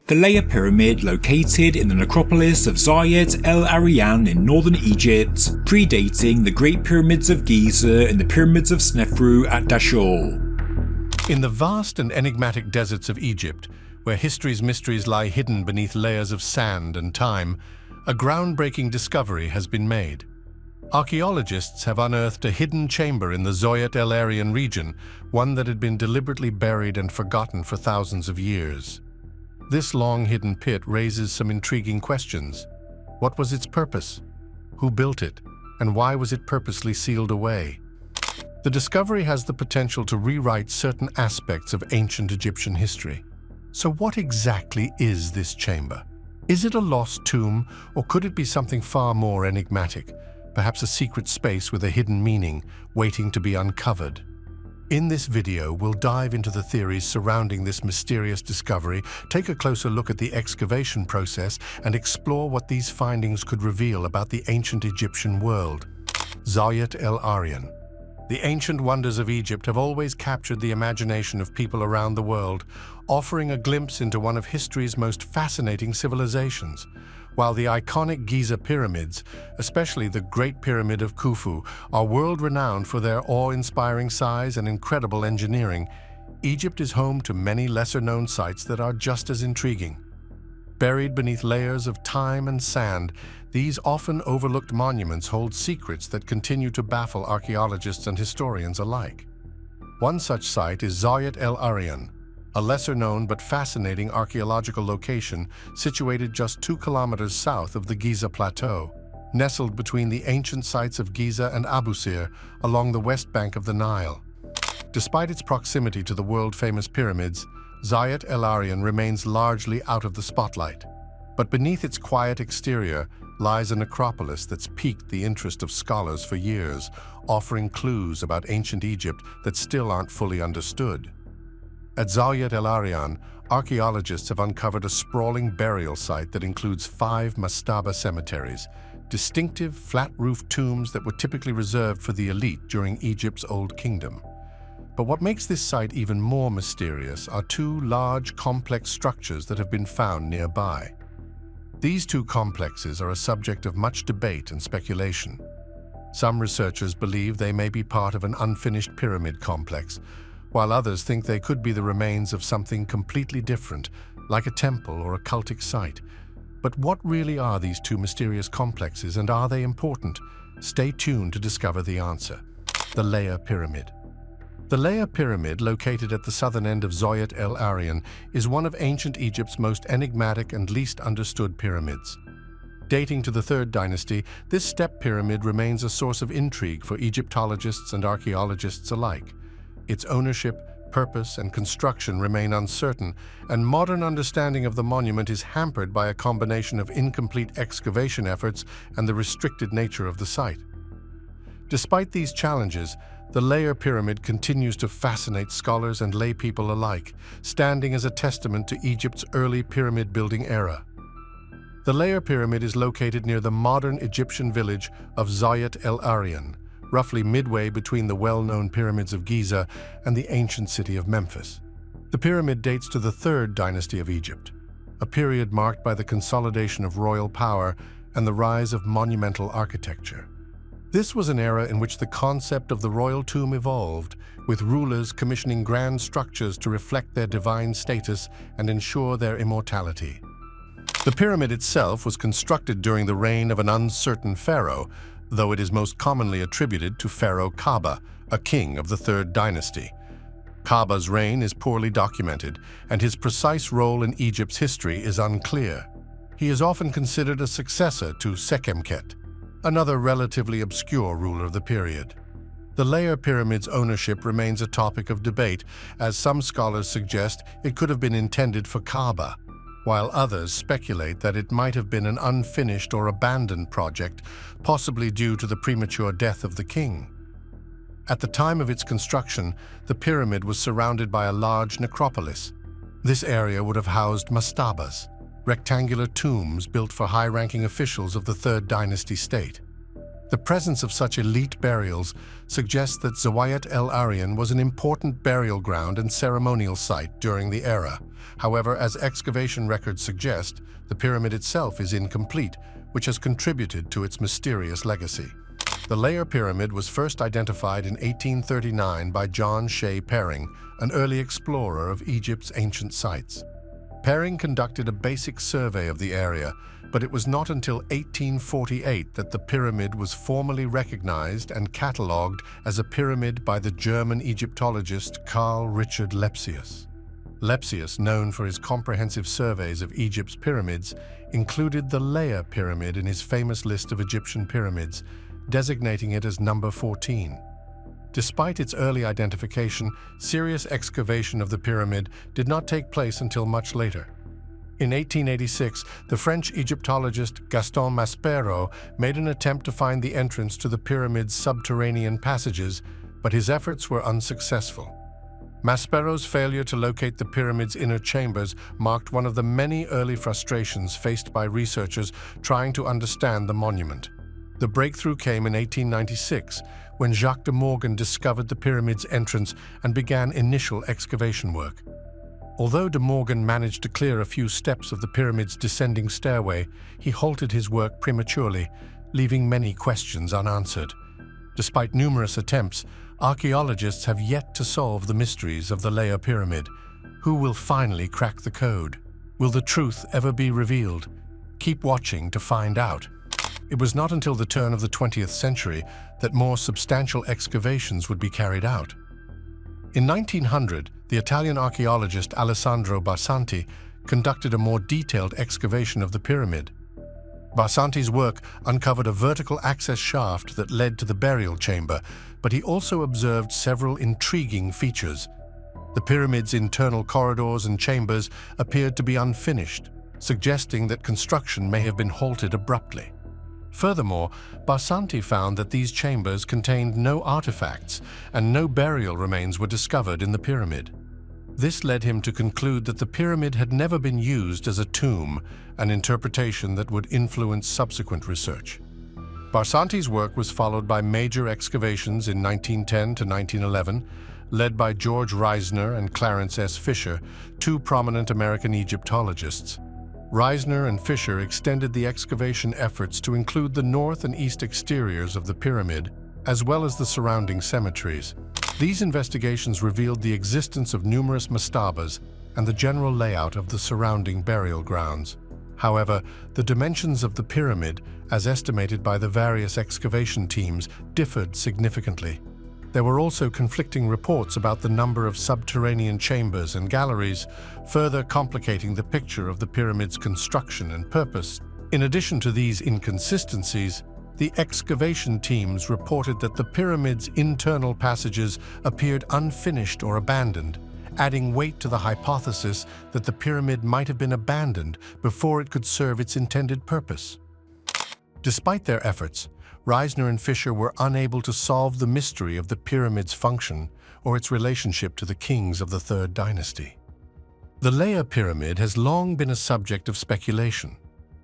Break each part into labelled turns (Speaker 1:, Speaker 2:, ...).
Speaker 1: The layer pyramid, located in the necropolis of Zawyet El Aryan in northern Egypt, predating the Great Pyramids of Giza and the Pyramids of Snefru at Dashur.
Speaker 2: In the vast and enigmatic deserts of Egypt, where history's mysteries lie hidden beneath layers of sand and time, a groundbreaking discovery has been made. Archaeologists have unearthed a hidden chamber in the Zawyet El Aryan region, one that had been deliberately buried and forgotten for thousands of years. This long-hidden pit raises some intriguing questions. What was its purpose? Who built it? And why was it purposely sealed away? The discovery has the potential to rewrite certain aspects of ancient Egyptian history. So what exactly is this chamber? Is it a lost tomb, or could it be something far more enigmatic? Perhaps a secret space with a hidden meaning, waiting to be uncovered. In this video, we'll dive into the theories surrounding this mysterious discovery, take a closer look at the excavation process, and explore what these findings could reveal about the ancient Egyptian world. Zawyet El Aryan. The ancient wonders of Egypt have always captured the imagination of people around the world, offering a glimpse into one of history's most fascinating civilizations. While the iconic Giza pyramids, especially the Great Pyramid of Khufu, are world-renowned for their awe-inspiring size and incredible engineering, Egypt is home to many lesser-known sites that are just as intriguing. Buried beneath layers of time and sand, these often overlooked monuments hold secrets that continue to baffle archaeologists and historians alike. One such site is Zawyet El Aryan, a lesser-known but fascinating archaeological location situated just 2 kilometers south of the Giza Plateau, nestled between the ancient sites of Giza and Abusir along the west bank of the Nile. Despite its proximity to the world-famous pyramids, Zawyet El Aryan remains largely out of the spotlight. But beneath its quiet exterior lies a necropolis that's piqued the interest of scholars for years, offering clues about ancient Egypt that still aren't fully understood. At Zawyet El Aryan, archaeologists have uncovered a sprawling burial site that includes 5 mastaba cemeteries, distinctive flat-roofed tombs that were typically reserved for the elite during Egypt's Old Kingdom. But what makes this site even more mysterious are 2 large, complex structures that have been found nearby. These 2 complexes are a subject of much debate and speculation. Some researchers believe they may be part of an unfinished pyramid complex, while others think they could be the remains of something completely different, like a temple or a cultic site. But what really are these 2 mysterious complexes, and are they important? Stay tuned to discover the answer. The Layer Pyramid. The Layer Pyramid, located at the southern end of Zawyet El Aryan, is one of ancient Egypt's most enigmatic and least understood pyramids. Dating to the 3rd dynasty, this step pyramid remains a source of intrigue for Egyptologists and archaeologists alike. Its ownership, purpose, and construction remain uncertain, and modern understanding of the monument is hampered by a combination of incomplete excavation efforts and the restricted nature of the site. Despite these challenges, the Layer Pyramid continues to fascinate scholars and laypeople alike, standing as a testament to Egypt's early pyramid-building era. The Layer Pyramid is located near the modern Egyptian village of Zawyet El Aryan, roughly midway between the well-known pyramids of Giza and the ancient city of Memphis. The pyramid dates to the 3rd dynasty of Egypt, a period marked by the consolidation of royal power and the rise of monumental architecture. This was an era in which the concept of the royal tomb evolved, with rulers commissioning grand structures to reflect their divine status and ensure their immortality. The pyramid itself was constructed during the reign of an uncertain pharaoh, though it is most commonly attributed to Pharaoh Khaba, a king of the 3rd dynasty. Khaba's reign is poorly documented, and his precise role in Egypt's history is unclear. He is often considered a successor to Sekhemkhet, another relatively obscure ruler of the period. The Layer Pyramid's ownership remains a topic of debate, as some scholars suggest it could have been intended for Khaba, while others speculate that it might have been an unfinished or abandoned project, possibly due to the premature death of the king. At the time of its construction, the pyramid was surrounded by a large necropolis. This area would have housed mastabas, rectangular tombs built for high-ranking officials of the 3rd dynasty state. The presence of such elite burials suggests that Zawyet El Aryan was an important burial ground and ceremonial site during the era. However, as excavation records suggest, the pyramid itself is incomplete, which has contributed to its mysterious legacy. The layer pyramid was first identified in 1839 by John Shea Perring, an early explorer of Egypt's ancient sites. Perring conducted a basic survey of the area, but it was not until 1848 that the pyramid was formally recognized and catalogued as a pyramid by the German Egyptologist Carl Richard Lepsius. Lepsius, known for his comprehensive surveys of Egypt's pyramids, included the layer pyramid in his famous list of Egyptian pyramids, designating it as number 14. Despite its early identification, serious excavation of the pyramid did not take place until much later. In 1886, the French Egyptologist Gaston Maspero made an attempt to find the entrance to the pyramid's subterranean passages, but his efforts were unsuccessful. Maspero's failure to locate the pyramid's inner chambers marked one of the many early frustrations faced by researchers trying to understand the monument. The breakthrough came in 1896, when Jacques de Morgan discovered the pyramid's entrance and began initial excavation work. Although de Morgan managed to clear a few steps of the pyramid's descending stairway, he halted his work prematurely, leaving many questions unanswered. Despite numerous attempts, archaeologists have yet to solve the mysteries of the layer pyramid. Who will finally crack the code? Will the truth ever be revealed? Keep watching to find out. It was not until the turn of the 20th century that more substantial excavations would be carried out. In 1900, the Italian archaeologist Alessandro Barsanti conducted a more detailed excavation of the pyramid. Barsanti's work uncovered a vertical access shaft that led to the burial chamber, but he also observed several intriguing features. The pyramid's internal corridors and chambers appeared to be unfinished, suggesting that construction may have been halted abruptly. Furthermore, Barsanti found that these chambers contained no artifacts and no burial remains were discovered in the pyramid. This led him to conclude that the pyramid had never been used as a tomb, an interpretation that would influence subsequent research. Barsanti's work was followed by major excavations in 1910 to 1911, led by George Reisner and Clarence S. Fisher, two prominent American Egyptologists. Reisner and Fisher extended the excavation efforts to include the north and east exteriors of the pyramid, as well as the surrounding cemeteries. These investigations revealed the existence of numerous mastabas and the general layout of the surrounding burial grounds. However, the dimensions of the pyramid, as estimated by the various excavation teams, differed significantly. There were also conflicting reports about the number of subterranean chambers and galleries, further complicating the picture of the pyramid's construction and purpose. In addition to these inconsistencies, the excavation teams reported that the pyramid's internal passages appeared unfinished or abandoned, adding weight to the hypothesis that the pyramid might have been abandoned before it could serve its intended purpose. Despite their efforts, Reisner and Fisher were unable to solve the mystery of the pyramid's function or its relationship to the kings of the Third Dynasty. The layer pyramid has long been a subject of speculation.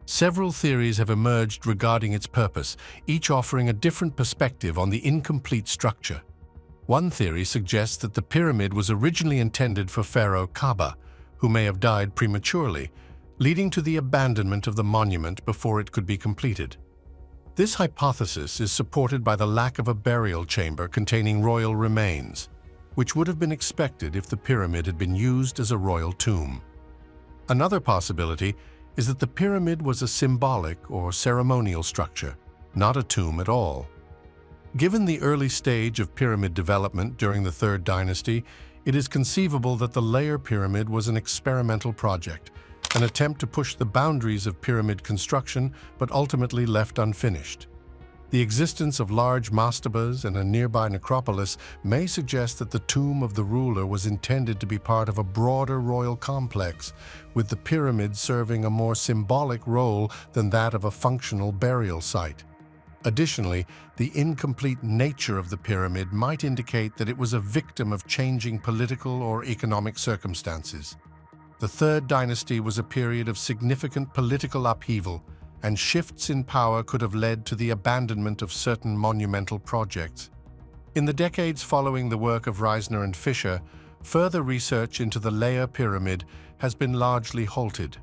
Speaker 2: Several theories have emerged regarding its purpose, each offering a different perspective on the incomplete structure. One theory suggests that the pyramid was originally intended for Pharaoh Khaba, who may have died prematurely, leading to the abandonment of the monument before it could be completed. This hypothesis is supported by the lack of a burial chamber containing royal remains, which would have been expected if the pyramid had been used as a royal tomb. Another possibility is that the pyramid was a symbolic or ceremonial structure, not a tomb at all. Given the early stage of pyramid development during the Third Dynasty, it is conceivable that the layer pyramid was an experimental project, an attempt to push the boundaries of pyramid construction, but ultimately left unfinished. The existence of large mastabas and a nearby necropolis may suggest that the tomb of the ruler was intended to be part of a broader royal complex, with the pyramid serving a more symbolic role than that of a functional burial site. Additionally, the incomplete nature of the pyramid might indicate that it was a victim of changing political or economic circumstances. The Third Dynasty was a period of significant political upheaval, and shifts in power could have led to the abandonment of certain monumental projects. In the decades following the work of Reisner and Fisher, further research into the Leia Pyramid has been largely halted.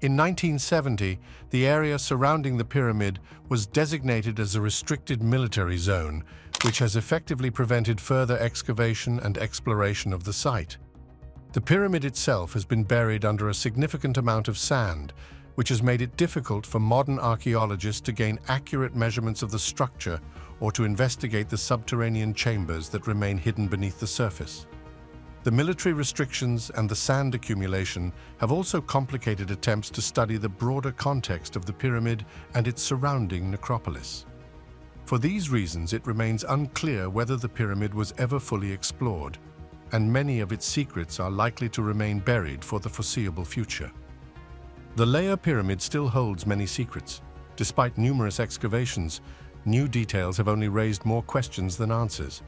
Speaker 2: In 1970, the area surrounding the pyramid was designated as a restricted military zone, which has effectively prevented further excavation and exploration of the site. The pyramid itself has been buried under a significant amount of sand, which has made it difficult for modern archaeologists to gain accurate measurements of the structure or to investigate the subterranean chambers that remain hidden beneath the surface. The military restrictions and the sand accumulation have also complicated attempts to study the broader context of the pyramid and its surrounding necropolis. For these reasons, it remains unclear whether the pyramid was ever fully explored, and many of its secrets are likely to remain buried for the foreseeable future. The Leia Pyramid still holds many secrets. Despite numerous excavations, new details have only raised more questions than answers.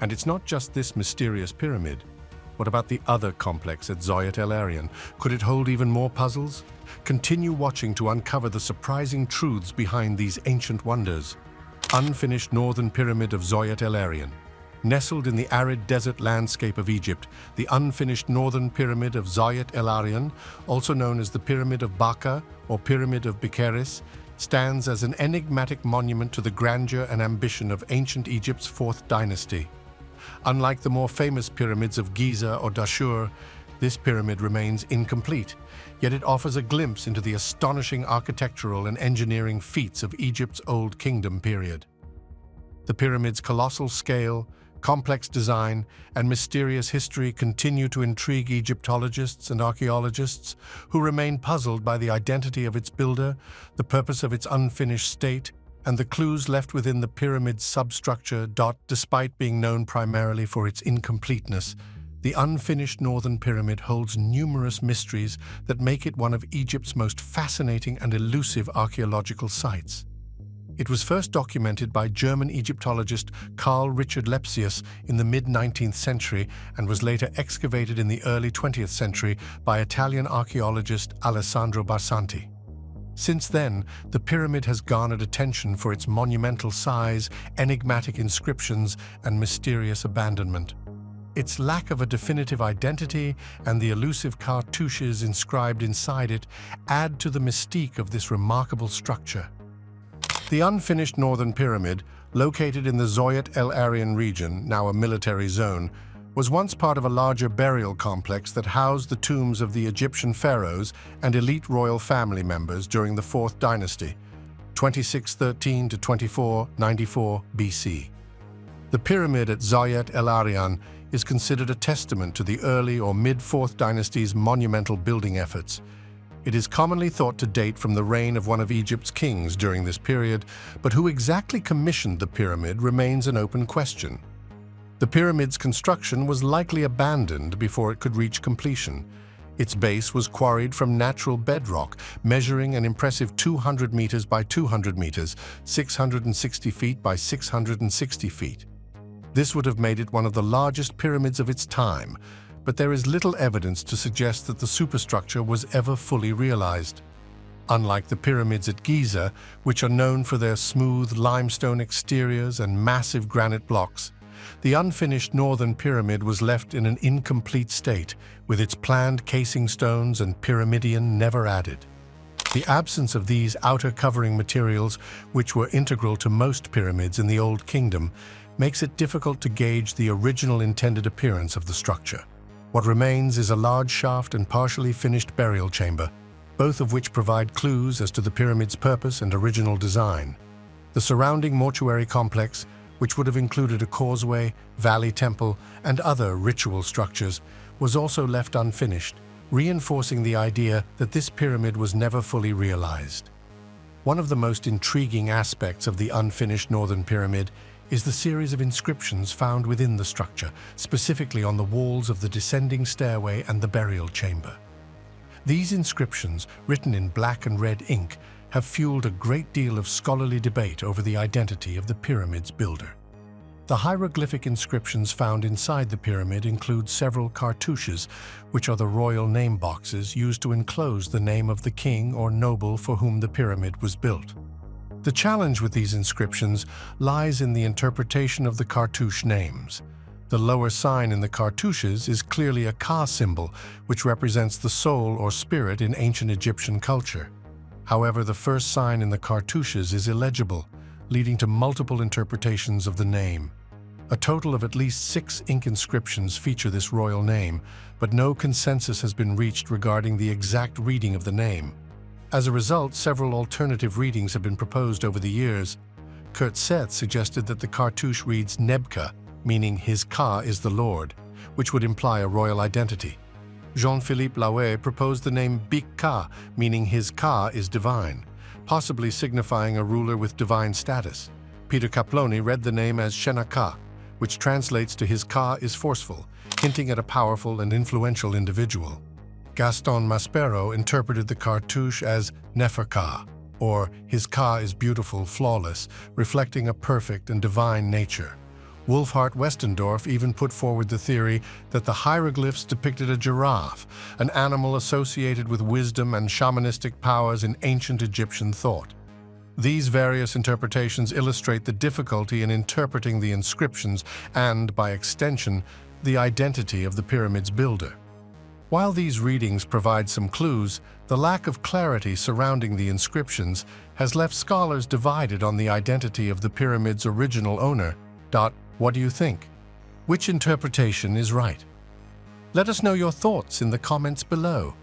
Speaker 2: And it's not just this mysterious pyramid. What about the other complex at Zawyet El Aryan? Could it hold even more puzzles? Continue watching to uncover the surprising truths behind these ancient wonders. Unfinished northern pyramid of Zawyet El Aryan. Nestled in the arid desert landscape of Egypt, the unfinished northern pyramid of Zawyet El Aryan, also known as the Pyramid of Baka or Pyramid of Bikeris, stands as an enigmatic monument to the grandeur and ambition of ancient Egypt's 4th dynasty. Unlike the more famous pyramids of Giza or Dashur, this pyramid remains incomplete, yet it offers a glimpse into the astonishing architectural and engineering feats of Egypt's Old Kingdom period. The pyramid's colossal scale, complex design, and mysterious history continue to intrigue Egyptologists and archaeologists who remain puzzled by the identity of its builder, the purpose of its unfinished state, and the clues left within the pyramid's substructure. Despite being known primarily for its incompleteness, the unfinished northern pyramid holds numerous mysteries that make it one of Egypt's most fascinating and elusive archaeological sites. It was first documented by German Egyptologist Carl Richard Lepsius in the mid-19th century and was later excavated in the early 20th century by Italian archaeologist Alessandro Barsanti. Since then, the pyramid has garnered attention for its monumental size, enigmatic inscriptions, and mysterious abandonment. Its lack of a definitive identity and the elusive cartouches inscribed inside it add to the mystique of this remarkable structure. The unfinished northern pyramid, located in the Zawyet El Aryan region, now a military zone, was once part of a larger burial complex that housed the tombs of the Egyptian pharaohs and elite royal family members during the 4th dynasty, 2613 to 2494 BC. The pyramid at Zawyet El Aryan is considered a testament to the early or mid-4th dynasty's monumental building efforts. It is commonly thought to date from the reign of one of Egypt's kings during this period, but who exactly commissioned the pyramid remains an open question. The pyramid's construction was likely abandoned before it could reach completion. Its base was quarried from natural bedrock, measuring an impressive 200 meters by 200 meters, 660 feet by 660 feet. This would have made it one of the largest pyramids of its time, but there is little evidence to suggest that the superstructure was ever fully realized. Unlike the pyramids at Giza, which are known for their smooth limestone exteriors and massive granite blocks, the unfinished northern pyramid was left in an incomplete state, with its planned casing stones and pyramidion never added. The absence of these outer covering materials, which were integral to most pyramids in the Old Kingdom, makes it difficult to gauge the original intended appearance of the structure. What remains is a large shaft and partially finished burial chamber, both of which provide clues as to the pyramid's purpose and original design. The surrounding mortuary complex, which would have included a causeway, valley temple, and other ritual structures, was also left unfinished, reinforcing the idea that this pyramid was never fully realized. One of the most intriguing aspects of the unfinished northern pyramid is the series of inscriptions found within the structure, specifically on the walls of the descending stairway and the burial chamber. These inscriptions, written in black and red ink, have fueled a great deal of scholarly debate over the identity of the pyramid's builder. The hieroglyphic inscriptions found inside the pyramid include several cartouches, which are the royal name boxes used to enclose the name of the king or noble for whom the pyramid was built. The challenge with these inscriptions lies in the interpretation of the cartouche names. The lower sign in the cartouches is clearly a Ka symbol, which represents the soul or spirit in ancient Egyptian culture. However, the first sign in the cartouches is illegible, leading to multiple interpretations of the name. A total of at least 6 ink inscriptions feature this royal name, but no consensus has been reached regarding the exact reading of the name. As a result, several alternative readings have been proposed over the years. Kurt Seth suggested that the cartouche reads Nebka, meaning his Ka is the Lord, which would imply a royal identity. Jean-Philippe Lauet proposed the name Bik Ka, meaning his Ka is divine, possibly signifying a ruler with divine status. Peter Kaplony read the name as Shenaka, which translates to his Ka is forceful, hinting at a powerful and influential individual. Gaston Maspero interpreted the cartouche as Neferka, or his Ka is beautiful, flawless, reflecting a perfect and divine nature. Wolfhart Westendorf even put forward the theory that the hieroglyphs depicted a giraffe, an animal associated with wisdom and shamanistic powers in ancient Egyptian thought. These various interpretations illustrate the difficulty in interpreting the inscriptions and, by extension, the identity of the pyramid's builder. While these readings provide some clues, the lack of clarity surrounding the inscriptions has left scholars divided on the identity of the pyramid's original owner. What do you think? Which interpretation is right? Let us know your thoughts in the comments below.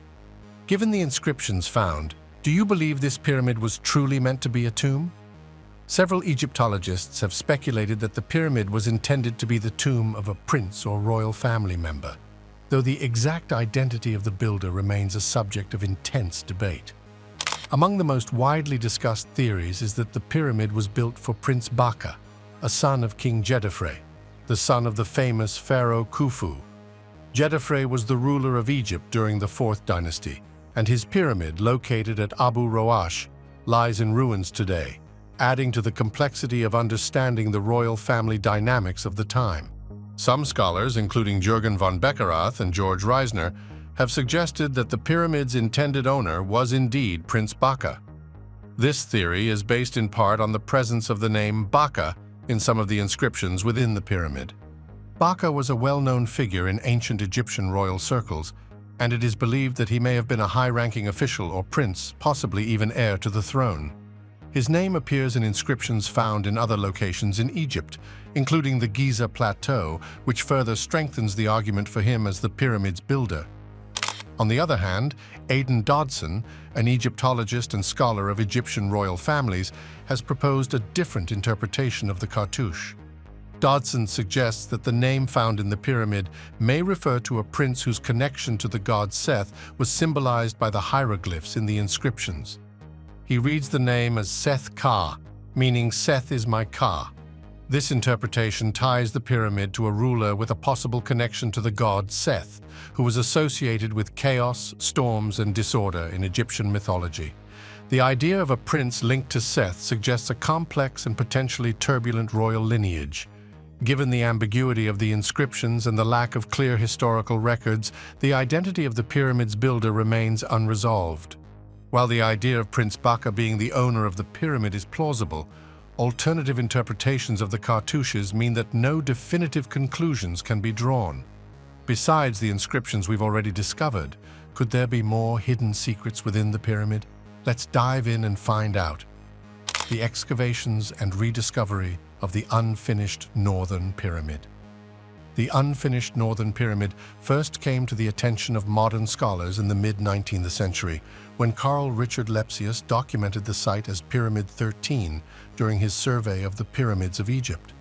Speaker 2: Given the inscriptions found, do you believe this pyramid was truly meant to be a tomb? Several Egyptologists have speculated that the pyramid was intended to be the tomb of a prince or royal family member, though the exact identity of the builder remains a subject of intense debate. Among the most widely discussed theories is that the pyramid was built for Prince Baka, a son of King Djedefre, the son of the famous pharaoh Khufu. Djedefre was the ruler of Egypt during the 4th dynasty, and his pyramid, located at Abu Roash, lies in ruins today, adding to the complexity of understanding the royal family dynamics of the time. Some scholars, including Jürgen von Beckerath and George Reisner, have suggested that the pyramid's intended owner was indeed Prince Baka. This theory is based in part on the presence of the name Baka in some of the inscriptions within the pyramid. Baka was a well-known figure in ancient Egyptian royal circles, and it is believed that he may have been a high-ranking official or prince, possibly even heir to the throne. His name appears in inscriptions found in other locations in Egypt, including the Giza Plateau, which further strengthens the argument for him as the pyramid's builder. On the other hand, Aidan Dodson, an Egyptologist and scholar of Egyptian royal families, has proposed a different interpretation of the cartouche. Dodson suggests that the name found in the pyramid may refer to a prince whose connection to the god Seth was symbolized by the hieroglyphs in the inscriptions. He reads the name as Seth Ka, meaning Seth is my Ka. This interpretation ties the pyramid to a ruler with a possible connection to the god Seth, who was associated with chaos, storms, and disorder in Egyptian mythology. The idea of a prince linked to Seth suggests a complex and potentially turbulent royal lineage. Given the ambiguity of the inscriptions and the lack of clear historical records, the identity of the pyramid's builder remains unresolved. While the idea of Prince Baka being the owner of the pyramid is plausible, alternative interpretations of the cartouches mean that no definitive conclusions can be drawn. Besides the inscriptions we've already discovered, could there be more hidden secrets within the pyramid? Let's dive in and find out. The excavations and rediscovery of the unfinished Northern Pyramid. The unfinished Northern Pyramid first came to the attention of modern scholars in the mid-19th century, when Carl Richard Lepsius documented the site as Pyramid 13 during his survey of the pyramids of Egypt.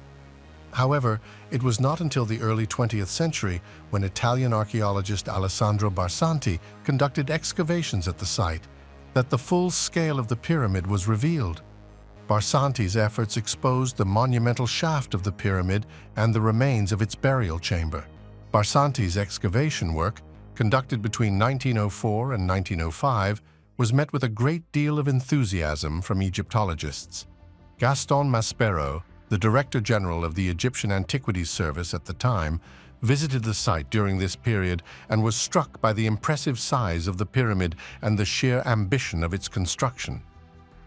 Speaker 2: However, it was not until the early 20th century when Italian archaeologist Alessandro Barsanti conducted excavations at the site that the full scale of the pyramid was revealed. Barsanti's efforts exposed the monumental shaft of the pyramid and the remains of its burial chamber. Barsanti's excavation work, conducted between 1904 and 1905, was met with a great deal of enthusiasm from Egyptologists. Gaston Maspero, The Director General of the Egyptian Antiquities Service at the time visited the site during this period and was struck by the impressive size of the pyramid and the sheer ambition of its construction.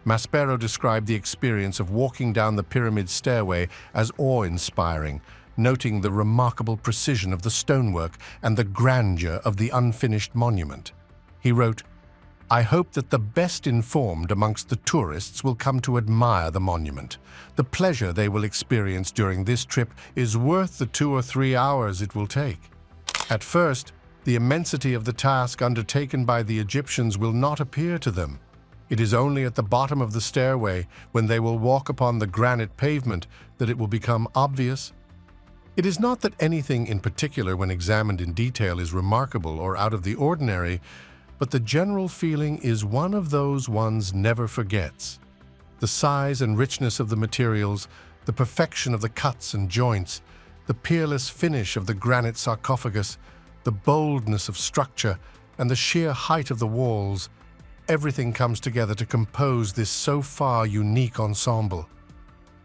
Speaker 2: Maspero described the experience of walking down the pyramid stairway as awe-inspiring, noting the remarkable precision of the stonework and the grandeur of the unfinished monument. He wrote, "I hope that the best informed amongst the tourists will come to admire the monument. The pleasure they will experience during this trip is worth the 2 or 3 hours it will take." At first, the immensity of the task undertaken by the Egyptians will not appear to them. It is only at the bottom of the stairway, when they will walk upon the granite pavement, that it will become obvious. It is not that anything in particular, when examined in detail, is remarkable or out of the ordinary, but the general feeling is one of those one's never forgets. The size and richness of the materials, the perfection of the cuts and joints, the peerless finish of the granite sarcophagus, the boldness of structure, and the sheer height of the walls, everything comes together to compose this so far unique ensemble.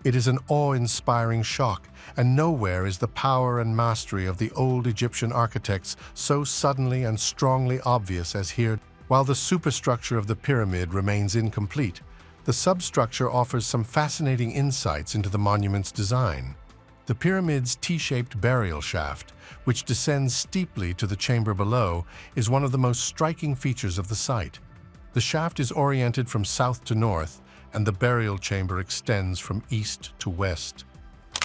Speaker 2: It is an awe-inspiring shock, and nowhere is the power and mastery of the old Egyptian architects so suddenly and strongly obvious as here. While the superstructure of the pyramid remains incomplete, the substructure offers some fascinating insights into the monument's design. The pyramid's T-shaped burial shaft, which descends steeply to the chamber below, is one of the most striking features of the site. The shaft is oriented from south to north, and the burial chamber extends from east to west.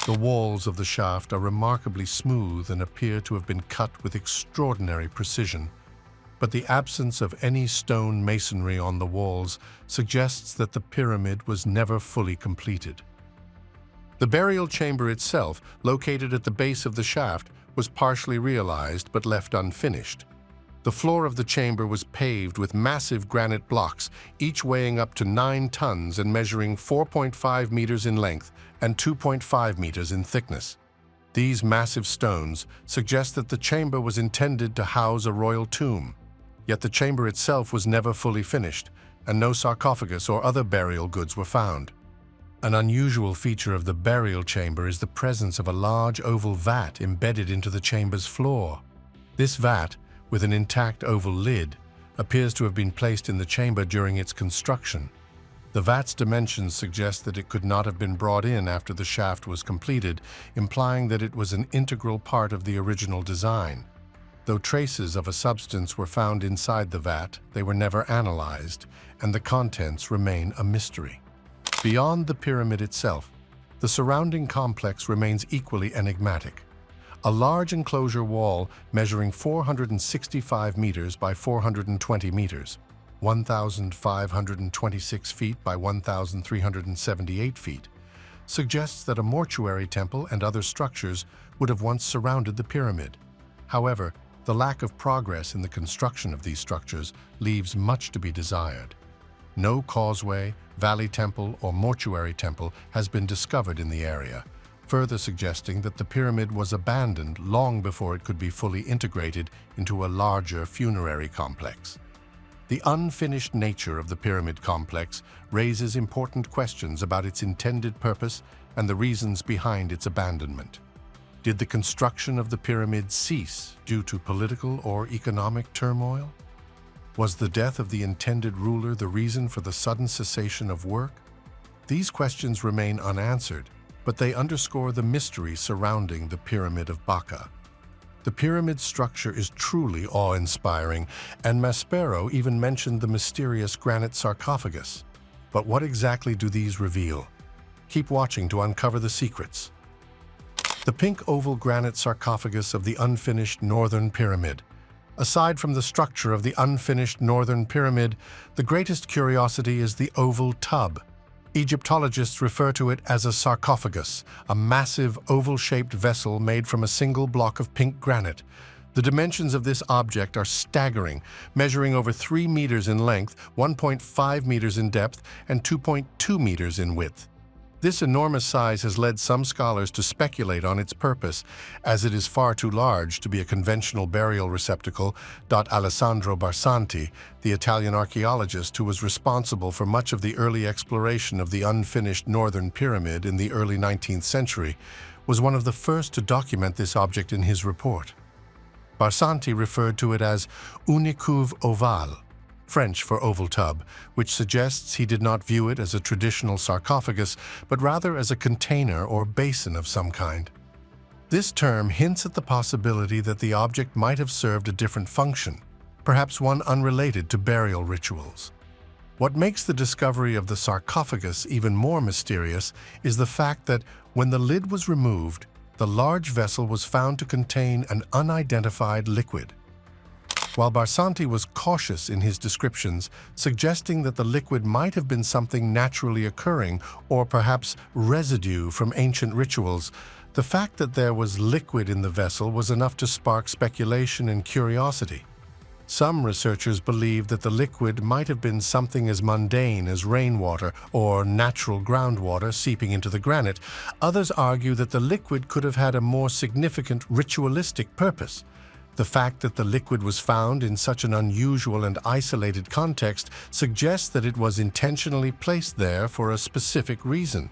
Speaker 2: The walls of the shaft are remarkably smooth and appear to have been cut with extraordinary precision, but the absence of any stone masonry on the walls suggests that the pyramid was never fully completed. The burial chamber itself, located at the base of the shaft, was partially realized but left unfinished. The floor of the chamber was paved with massive granite blocks, each weighing up to 9 tons and measuring 4.5 meters in length and 2.5 meters in thickness. These massive stones suggest that the chamber was intended to house a royal tomb. Yet the chamber itself was never fully finished, and no sarcophagus or other burial goods were found. An unusual feature of the burial chamber is the presence of a large oval vat embedded into the chamber's floor. This vat, with an intact oval lid, appears to have been placed in the chamber during its construction. The vat's dimensions suggest that it could not have been brought in after the shaft was completed, implying that it was an integral part of the original design. Though traces of a substance were found inside the vat, they were never analyzed, and the contents remain a mystery. Beyond the pyramid itself, the surrounding complex remains equally enigmatic. A large enclosure wall measuring 465 meters by 420 meters, 1,526 feet by 1,378 feet, suggests that a mortuary temple and other structures would have once surrounded the pyramid. However, the lack of progress in the construction of these structures leaves much to be desired. No causeway, valley temple, or mortuary temple has been discovered in the area, further suggesting that the pyramid was abandoned long before it could be fully integrated into a larger funerary complex. The unfinished nature of the pyramid complex raises important questions about its intended purpose and the reasons behind its abandonment. Did the construction of the pyramid cease due to political or economic turmoil? Was the death of the intended ruler the reason for the sudden cessation of work? These questions remain unanswered, but they underscore the mystery surrounding the Pyramid of Baka. The pyramid structure is truly awe-inspiring, and Maspero even mentioned the mysterious granite sarcophagus. But what exactly do these reveal? Keep watching to uncover the secrets. The pink oval granite sarcophagus of the unfinished Northern Pyramid. Aside from the structure of the unfinished Northern Pyramid, the greatest curiosity is the oval tub. Egyptologists refer to it as a sarcophagus, a massive oval-shaped vessel made from a single block of pink granite. The dimensions of this object are staggering, measuring over 3 meters in length, 1.5 meters in depth, and 2.2 meters in width. This enormous size has led some scholars to speculate on its purpose, as it is far too large to be a conventional burial receptacle. Alessandro Barsanti, the Italian archaeologist who was responsible for much of the early exploration of the unfinished Northern Pyramid in the early 19th century, was one of the first to document this object in his report. Barsanti referred to it as unearthed ovale, French for oval tub, which suggests he did not view it as a traditional sarcophagus, but rather as a container or basin of some kind. This term hints at the possibility that the object might have served a different function, perhaps one unrelated to burial rituals. What makes the discovery of the sarcophagus even more mysterious is the fact that when the lid was removed, the large vessel was found to contain an unidentified liquid. While Barsanti was cautious in his descriptions, suggesting that the liquid might have been something naturally occurring or perhaps residue from ancient rituals, the fact that there was liquid in the vessel was enough to spark speculation and curiosity. Some researchers believe that the liquid might have been something as mundane as rainwater or natural groundwater seeping into the granite. Others argue that the liquid could have had a more significant ritualistic purpose. The fact that the liquid was found in such an unusual and isolated context suggests that it was intentionally placed there for a specific reason.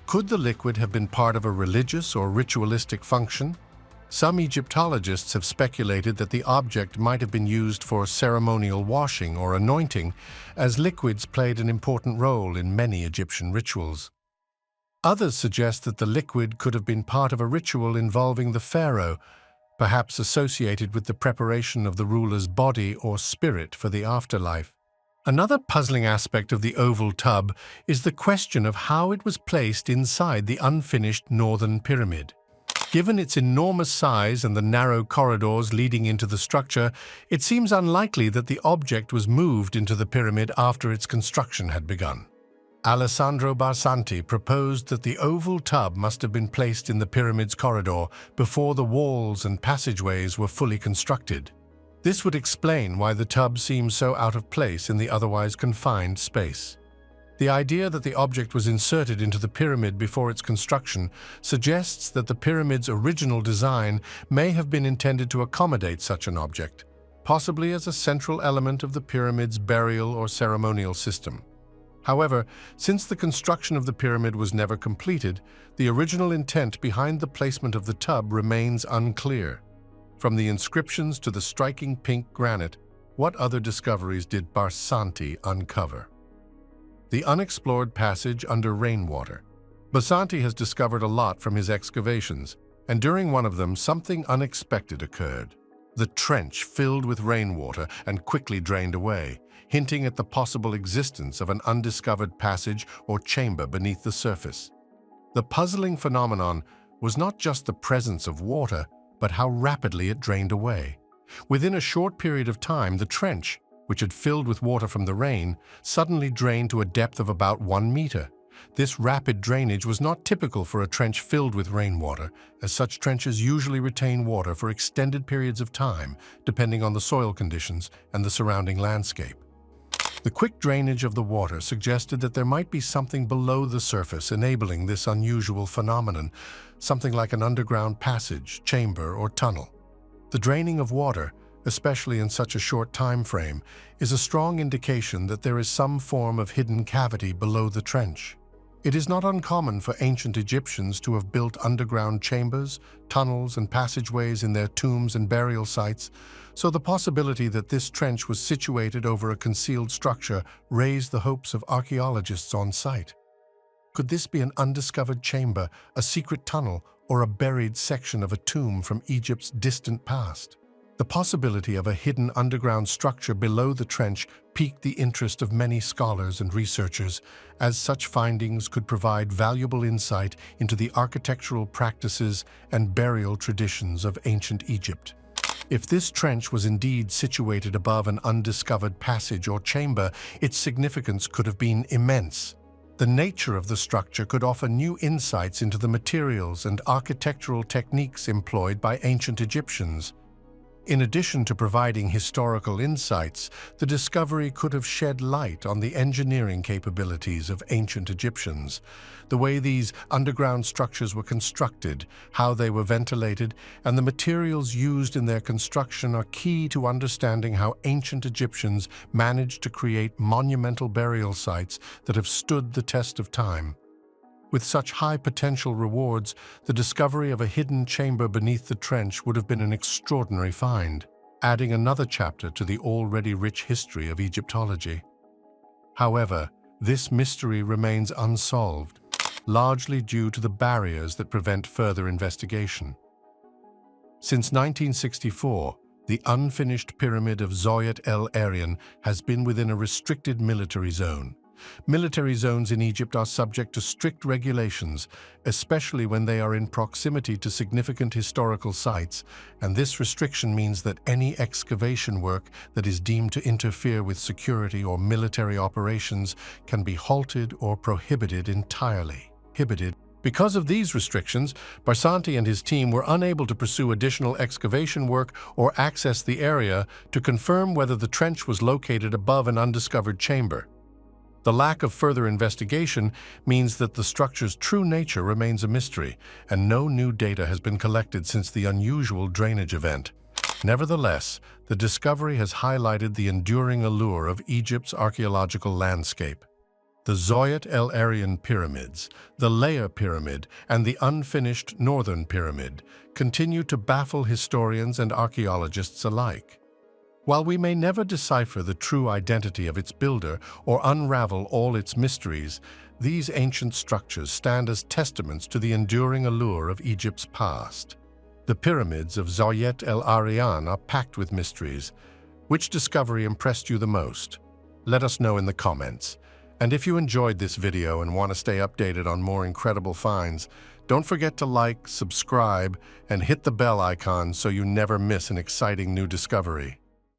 Speaker 2: Could the liquid have been part of a religious or ritualistic function? Some Egyptologists have speculated that the object might have been used for ceremonial washing or anointing, as liquids played an important role in many Egyptian rituals. Others suggest that the liquid could have been part of a ritual involving the pharaoh, perhaps associated with the preparation of the ruler's body or spirit for the afterlife. Another puzzling aspect of the oval tub is the question of how it was placed inside the unfinished Northern Pyramid. Given its enormous size and the narrow corridors leading into the structure, it seems unlikely that the object was moved into the pyramid after its construction had begun. Alessandro Barsanti proposed that the oval tub must have been placed in the pyramid's corridor before the walls and passageways were fully constructed. This would explain why the tub seems so out of place in the otherwise confined space. The idea that the object was inserted into the pyramid before its construction suggests that the pyramid's original design may have been intended to accommodate such an object, possibly as a central element of the pyramid's burial or ceremonial system. However, since the construction of the pyramid was never completed, the original intent behind the placement of the tub remains unclear. From the inscriptions to the striking pink granite, what other discoveries did Barsanti uncover? The unexplored passage under rainwater. Barsanti has discovered a lot from his excavations, and during one of them, something unexpected occurred. The trench filled with rainwater and quickly drained away, hinting at the possible existence of an undiscovered passage or chamber beneath the surface. The puzzling phenomenon was not just the presence of water, but how rapidly it drained away. Within a short period of time, the trench, which had filled with water from the rain, suddenly drained to a depth of about 1 meter. This rapid drainage was not typical for a trench filled with rainwater, as such trenches usually retain water for extended periods of time, depending on the soil conditions and the surrounding landscape. The quick drainage of the water suggested that there might be something below the surface enabling this unusual phenomenon, something like an underground passage, chamber, or tunnel. The draining of water, especially in such a short time frame, is a strong indication that there is some form of hidden cavity below the trench. It is not uncommon for ancient Egyptians to have built underground chambers, tunnels, and passageways in their tombs and burial sites, so the possibility that this trench was situated over a concealed structure raised the hopes of archaeologists on site. Could this be an undiscovered chamber, a secret tunnel, or a buried section of a tomb from Egypt's distant past? The possibility of a hidden underground structure below the trench piqued the interest of many scholars and researchers, as such findings could provide valuable insight into the architectural practices and burial traditions of ancient Egypt. If this trench was indeed situated above an undiscovered passage or chamber, its significance could have been immense. The nature of the structure could offer new insights into the materials and architectural techniques employed by ancient Egyptians. In addition to providing historical insights, the discovery could have shed light on the engineering capabilities of ancient Egyptians. The way these underground structures were constructed, how they were ventilated, and the materials used in their construction are key to understanding how ancient Egyptians managed to create monumental burial sites that have stood the test of time. With such high potential rewards, the discovery of a hidden chamber beneath the trench would have been an extraordinary find, adding another chapter to the already rich history of Egyptology. However, this mystery remains unsolved, largely due to the barriers that prevent further investigation. Since 1964, the unfinished pyramid of Zawyet El Aryan has been within a restricted military zone. Military zones in Egypt are subject to strict regulations, especially when they are in proximity to significant historical sites, and this restriction means that any excavation work that is deemed to interfere with security or military operations can be halted or prohibited entirely. Because of these restrictions, Barsanti and his team were unable to pursue additional excavation work or access the area to confirm whether the trench was located above an undiscovered chamber. The lack of further investigation means that the structure's true nature remains a mystery, and no new data has been collected since the unusual drainage event. Nevertheless, the discovery has highlighted the enduring allure of Egypt's archaeological landscape. The Zawyet El Aryan pyramids, the Leia pyramid, and the unfinished Northern pyramid continue to baffle historians and archaeologists alike. While we may never decipher the true identity of its builder or unravel all its mysteries, these ancient structures stand as testaments to the enduring allure of Egypt's past. The pyramids of Zawyet El Aryan are packed with mysteries. Which discovery impressed you the most? Let us know in the comments. And if you enjoyed this video and want to stay updated on more incredible finds, don't forget to like, subscribe, and hit the bell icon so you never miss an exciting new discovery.